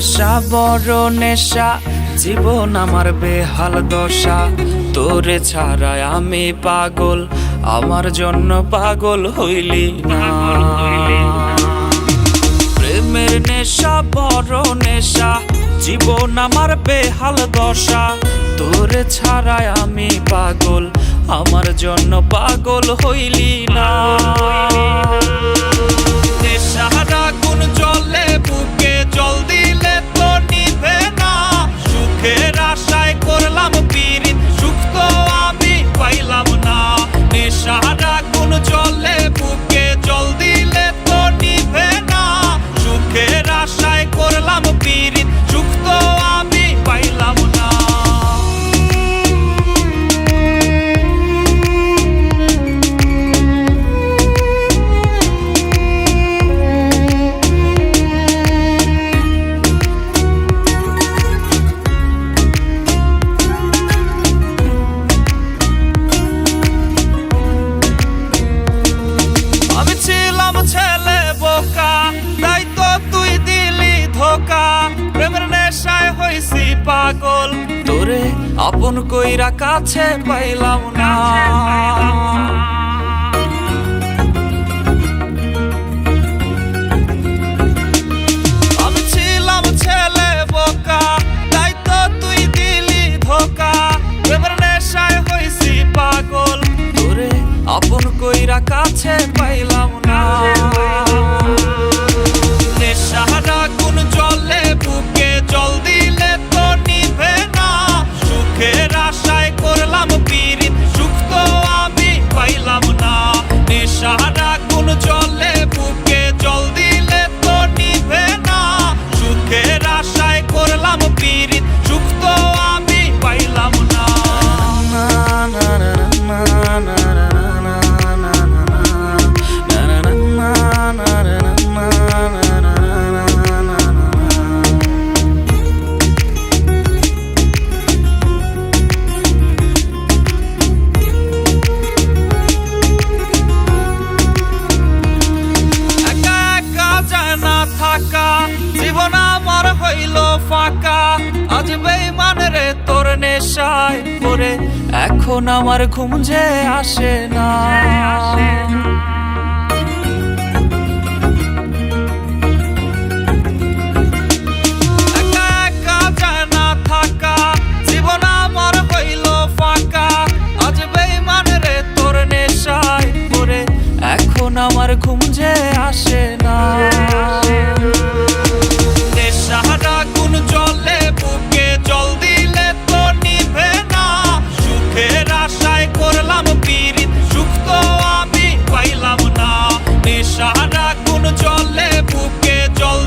নেশা বড় নেশা, জীবন আমার বেহাল দশা। তোরে ছাড়াই আমি পাগল, আমার জন্য পাগল হইলি না। প্রেমের নেশা বড় নেশা, জীবন আমার বেহাল দশা। তোরে ছাড়াই আমি পাগল, আমার জন্য পাগল হইলি না। নেশার আগুন জ্বলে বুকে, জল দিলে তো নিভে না। সুখের আশায় করলাম পীড়িত, সুখ তো আমি পাইলাম না। নেশার আগুন জ্বলে বুকে, জল দিলে তো নিভে না। সুখের আশায় করলাম পীড়িত, সুখ তো আমি পাইলাম না। ছেলে বোকা, তাই তো তুই দিলি ধোকা। প্রেমের নেশায় হইছি পাগল, তোরে আপন কইরা কাছে পাইলাম না। আমি ছিলাম ছেলে বোকা, তাই তো তুই দিলি ধোকা। প্রেমের নেশায় হইছি পাগল, তোরে আপন কইরা কাছে পাইলাম না। নেশার আগুন জ্বলে বুকে, জল দিলে তো নিভে না। সুখের আশায় করলাম পীড়িত, সুখ তো আমি পাইলাম না। নেশার আগুন জ্বলে বুকে, জল দিলে তো নিভে না। সুখের আশায় করলাম পীড়িত, সুখ তো আমি পাইলাম না। জীবন আমার হইল ফাঁকা, আজ বেঈমান রে তোর নেশায় পড়ে। এখন আমার ঘুম যে আসে না। একা একা যায় না থাকা, জীবন আমার হইল ফাঁকা, আজ বেঈমান রে তোর নেশায় পড়ে। এখন আমার ঘুম যে আসে না। নেশার আগুন জ্বলে বুকে, জল দিলে তো নিভে না। সুখের আশায় করলাম পীড়িত, সুখ তো আমি পাইলাম না। নেশার আগুন জ্বলে বুকে, জল